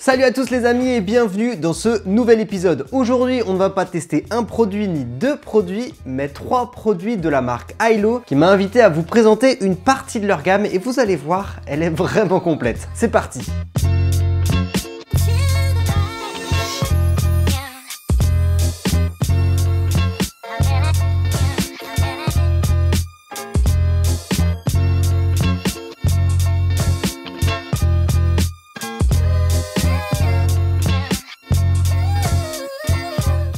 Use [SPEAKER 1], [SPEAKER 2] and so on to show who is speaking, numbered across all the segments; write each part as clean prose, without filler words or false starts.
[SPEAKER 1] Salut à tous les amis et bienvenue dans ce nouvel épisode. Aujourd'hui, on ne va pas tester un produit ni deux produits, mais trois produits de la marque Ailo qui m'a invité à vous présenter une partie de leur gamme et vous allez voir, elle est vraiment complète. C'est parti!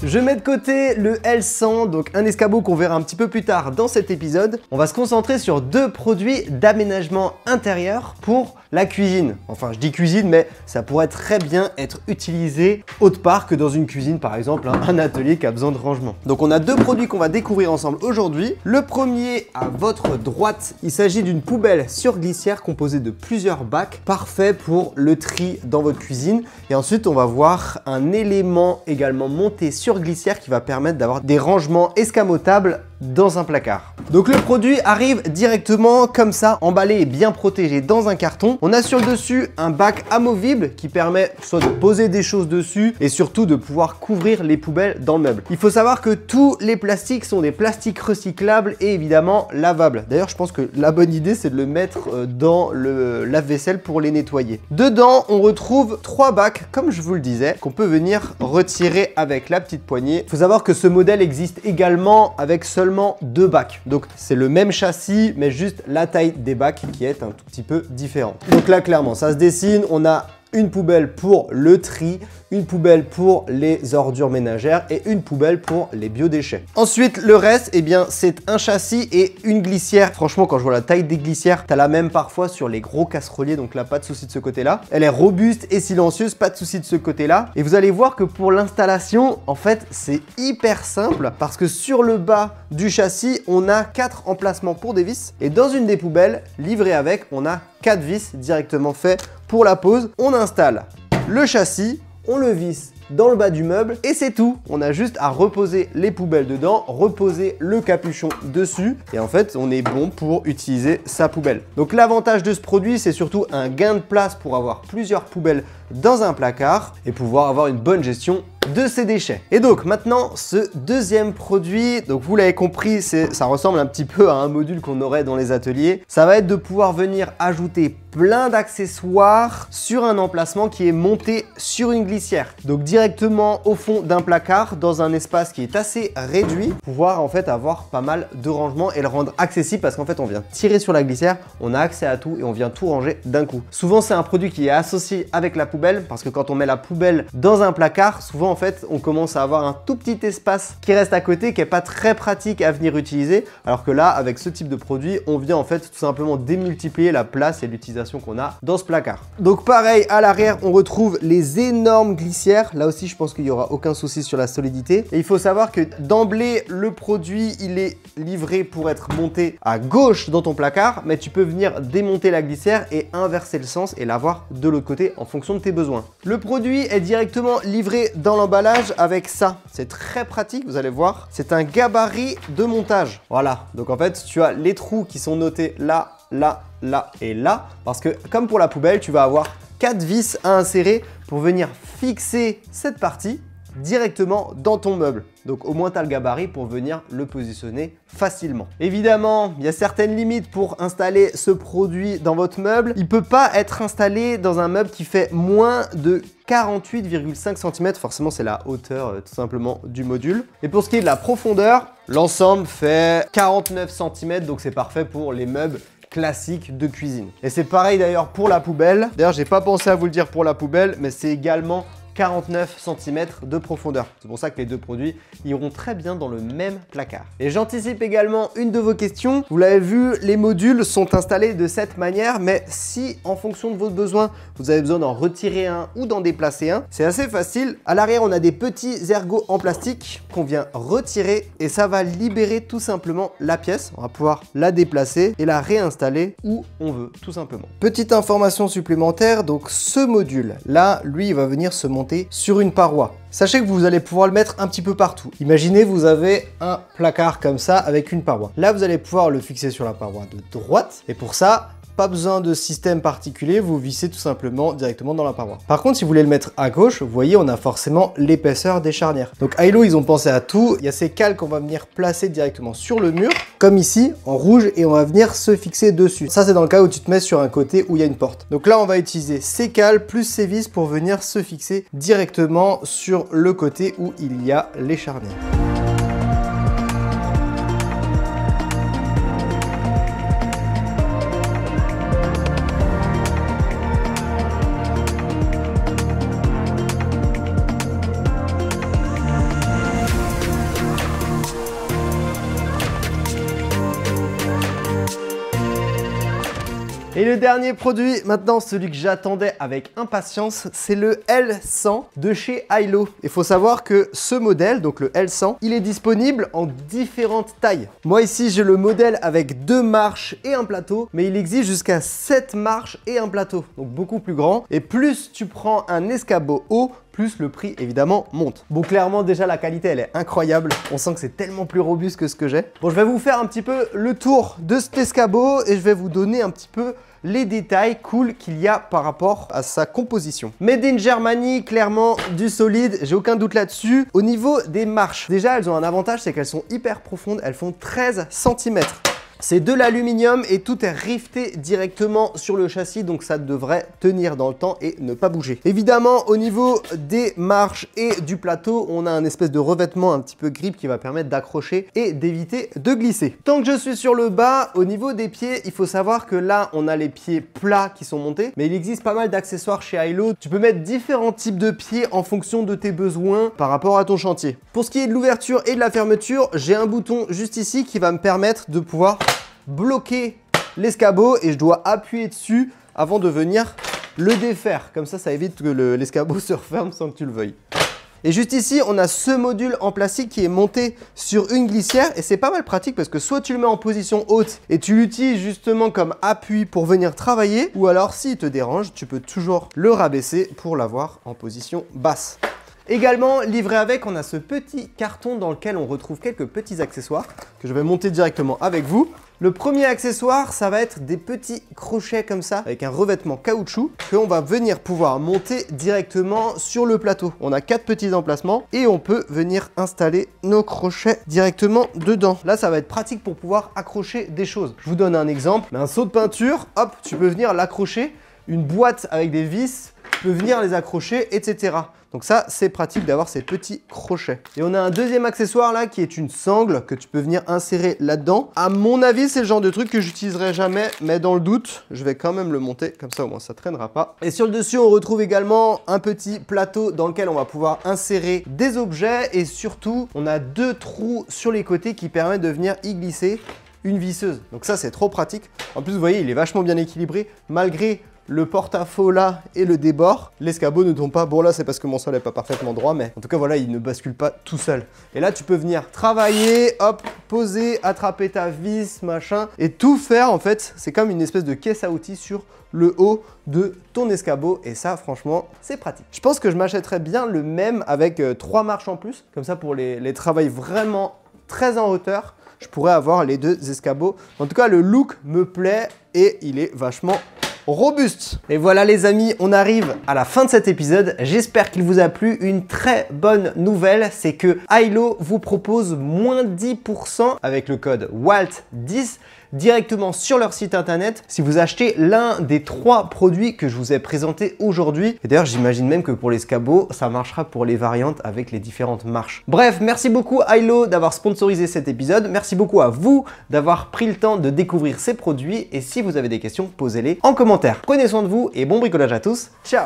[SPEAKER 1] Je mets de côté le L100, donc un escabeau qu'on verra un petit peu plus tard dans cet épisode. On va se concentrer sur deux produits d'aménagement intérieur pour la cuisine. Enfin, je dis cuisine, mais ça pourrait très bien être utilisé autre part que dans une cuisine, par exemple, un atelier qui a besoin de rangement. Donc on a deux produits qu'on va découvrir ensemble aujourd'hui. Le premier à votre droite, il s'agit d'une poubelle sur glissière composée de plusieurs bacs, parfait pour le tri dans votre cuisine. Et ensuite, on va voir un élément également monté sur glissière qui va permettre d'avoir des rangements escamotables dans un placard. Donc le produit arrive directement comme ça, emballé et bien protégé dans un carton. On a sur le dessus un bac amovible qui permet soit de poser des choses dessus et surtout de pouvoir couvrir les poubelles dans le meuble. Il faut savoir que tous les plastiques sont des plastiques recyclables et évidemment lavables. D'ailleurs, je pense que la bonne idée, c'est de le mettre dans le lave-vaisselle pour les nettoyer. Dedans, on retrouve trois bacs, comme je vous le disais, qu'on peut venir retirer avec la petite poignée. Il faut savoir que ce modèle existe également avec seulement deux bacs. Donc c'est le même châssis, mais juste la taille des bacs qui est un tout petit peu différente. Donc là, clairement, ça se dessine. On a une poubelle pour le tri, une poubelle pour les ordures ménagères et une poubelle pour les biodéchets. Ensuite, le reste, eh bien, c'est un châssis et une glissière. Franchement, quand je vois la taille des glissières, tu as la même parfois sur les gros casseroliers, donc là, pas de souci de ce côté-là. Elle est robuste et silencieuse, pas de souci de ce côté-là. Et vous allez voir que pour l'installation, en fait, c'est hyper simple parce que sur le bas du châssis, on a 4 emplacements pour des vis et dans une des poubelles livrées avec, on a 4 vis directement faits pour la pose. On installe le châssis, on le visse dans le bas du meuble et c'est tout. On a juste à reposer les poubelles dedans, reposer le capuchon dessus et en fait, on est bon pour utiliser sa poubelle. Donc l'avantage de ce produit, c'est surtout un gain de place pour avoir plusieurs poubelles dans un placard et pouvoir avoir une bonne gestion de ses déchets. Et donc maintenant, ce deuxième produit, donc vous l'avez compris, ça ressemble un petit peu à un module qu'on aurait dans les ateliers. Ça va être de pouvoir venir ajouter plein d'accessoires sur un emplacement qui est monté sur une glissière. Donc directement au fond d'un placard, dans un espace qui est assez réduit, pouvoir en fait avoir pas mal de rangements et le rendre accessible parce qu'en fait on vient tirer sur la glissière, on a accès à tout et on vient tout ranger d'un coup. Souvent c'est un produit qui est associé avec la poubelle parce que quand on met la poubelle dans un placard, souvent en fait on commence à avoir un tout petit espace qui reste à côté qui est pas très pratique à venir utiliser, alors que là avec ce type de produit on vient en fait tout simplement démultiplier la place et l'utilisation qu'on a dans ce placard. Donc pareil, à l'arrière on retrouve les énormes glissières. Là aussi je pense qu'il n'y aura aucun souci sur la solidité et il faut savoir que d'emblée le produit il est livré pour être monté à gauche dans ton placard, mais tu peux venir démonter la glissière et inverser le sens et l'avoir de l'autre côté en fonction de tes besoins. Le produit est directement livré dans l'emballage avec ça. C'est très pratique, vous allez voir. C'est un gabarit de montage. Voilà, donc en fait tu as les trous qui sont notés là, là, là et là, parce que comme pour la poubelle, tu vas avoir 4 vis à insérer pour venir fixer cette partie directement dans ton meuble. Donc au moins tu as le gabarit pour venir le positionner facilement. Évidemment, il y a certaines limites pour installer ce produit dans votre meuble. Il ne peut pas être installé dans un meuble qui fait moins de 48,5 cm. Forcément, c'est la hauteur tout simplement du module. Et pour ce qui est de la profondeur, l'ensemble fait 49 cm, donc c'est parfait pour les meubles classique de cuisine. Et c'est pareil d'ailleurs pour la poubelle. D'ailleurs, j'ai pas pensé à vous le dire pour la poubelle, mais c'est également 49 cm de profondeur. C'est pour ça que les deux produits iront très bien dans le même placard. Et j'anticipe également une de vos questions. Vous l'avez vu, les modules sont installés de cette manière, mais si en fonction de vos besoins, vous avez besoin d'en retirer un ou d'en déplacer un, c'est assez facile. À l'arrière, on a des petits ergots en plastique qu'on vient retirer et ça va libérer tout simplement la pièce. On va pouvoir la déplacer et la réinstaller où on veut, tout simplement. Petite information supplémentaire, donc ce module là, lui, il va venir se monter sur une paroi. Sachez que vous allez pouvoir le mettre un petit peu partout. Imaginez, vous avez un placard comme ça avec une paroi. Là, vous allez pouvoir le fixer sur la paroi de droite et pour ça, Pas besoin de système particulier, vous vissez tout simplement directement dans la paroi. Par contre, si vous voulez le mettre à gauche, vous voyez, on a forcément l'épaisseur des charnières. Donc Ailo, ils ont pensé à tout. Il y a ces cales qu'on va venir placer directement sur le mur, comme ici, en rouge, et on va venir se fixer dessus. Ça, c'est dans le cas où tu te mets sur un côté où il y a une porte. Donc là, on va utiliser ces cales plus ces vis pour venir se fixer directement sur le côté où il y a les charnières. Et le dernier produit, maintenant celui que j'attendais avec impatience, c'est le L100 de chez Ailo. Il faut savoir que ce modèle, donc le L100, il est disponible en différentes tailles. Moi ici, j'ai le modèle avec 2 marches et un plateau, mais il existe jusqu'à 7 marches et un plateau, donc beaucoup plus grand. Et plus tu prends un escabeau haut, plus le prix évidemment monte. Bon, clairement déjà la qualité elle est incroyable, on sent que c'est tellement plus robuste que ce que j'ai. Bon, je vais vous faire un petit peu le tour de cet escabeau et je vais vous donner un petit peu les détails cool qu'il y a par rapport à sa composition. Made in Germany, clairement du solide, j'ai aucun doute là-dessus. Au niveau des marches, déjà elles ont un avantage, c'est qu'elles sont hyper profondes, elles font 13 cm. C'est de l'aluminium et tout est rifté directement sur le châssis, donc ça devrait tenir dans le temps et ne pas bouger. Évidemment, au niveau des marches et du plateau, on a un espèce de revêtement un petit peu grip qui va permettre d'accrocher et d'éviter de glisser. Tant que je suis sur le bas, au niveau des pieds, il faut savoir que là, on a les pieds plats qui sont montés, mais il existe pas mal d'accessoires chez Ailo. Tu peux mettre différents types de pieds en fonction de tes besoins par rapport à ton chantier. Pour ce qui est de l'ouverture et de la fermeture, j'ai un bouton juste ici qui va me permettre de pouvoir bloquer l'escabeau et je dois appuyer dessus avant de venir le défaire. Comme ça évite que l'escabeau se referme sans que tu le veuilles. Et juste ici, on a ce module en plastique qui est monté sur une glissière et c'est pas mal pratique parce que soit tu le mets en position haute et tu l'utilises justement comme appui pour venir travailler, ou alors s'il te dérange, tu peux toujours le rabaisser pour l'avoir en position basse. Également, livré avec, on a ce petit carton dans lequel on retrouve quelques petits accessoires que je vais monter directement avec vous. Le premier accessoire, ça va être des petits crochets comme ça, avec un revêtement caoutchouc qu'on va venir pouvoir monter directement sur le plateau. On a 4 petits emplacements et on peut venir installer nos crochets directement dedans. Là, ça va être pratique pour pouvoir accrocher des choses. Je vous donne un exemple. Un seau de peinture, hop, tu peux venir l'accrocher. Une boîte avec des vis, tu peux venir les accrocher, etc. Donc ça, c'est pratique d'avoir ces petits crochets. Et on a un deuxième accessoire là qui est une sangle que tu peux venir insérer là-dedans. À mon avis, c'est le genre de truc que j'utiliserai jamais, mais dans le doute, je vais quand même le monter. Comme ça, au moins, ça traînera pas. Et sur le dessus, on retrouve également un petit plateau dans lequel on va pouvoir insérer des objets. Et surtout, on a 2 trous sur les côtés qui permettent de venir y glisser une visseuse. Donc ça, c'est trop pratique. En plus, vous voyez, il est vachement bien équilibré malgré le porte-à-faux là et le débord. L'escabeau ne tombe pas. Bon, là, c'est parce que mon sol n'est pas parfaitement droit, mais en tout cas, voilà, il ne bascule pas tout seul. Et là, tu peux venir travailler, hop, poser, attraper ta vis, machin, et tout faire, en fait. C'est comme une espèce de caisse à outils sur le haut de ton escabeau. Et ça, franchement, c'est pratique. Je pense que je m'achèterais bien le même avec 3 marches en plus. Comme ça, pour les travails vraiment très en hauteur, je pourrais avoir les 2 escabeaux. En tout cas, le look me plaît et il est vachement robuste. Et voilà les amis, on arrive à la fin de cet épisode. J'espère qu'il vous a plu. Une très bonne nouvelle, c'est que Ailo vous propose moins 10% avec le code WALT10 directement sur leur site internet si vous achetez l'un des 3 produits que je vous ai présentés aujourd'hui. Et d'ailleurs, j'imagine même que pour l'escabeau, ça marchera pour les variantes avec les différentes marches. Bref, merci beaucoup Ailo d'avoir sponsorisé cet épisode. Merci beaucoup à vous d'avoir pris le temps de découvrir ces produits. Et si vous avez des questions, posez-les en commentaire. Prenez soin de vous et bon bricolage à tous. Ciao!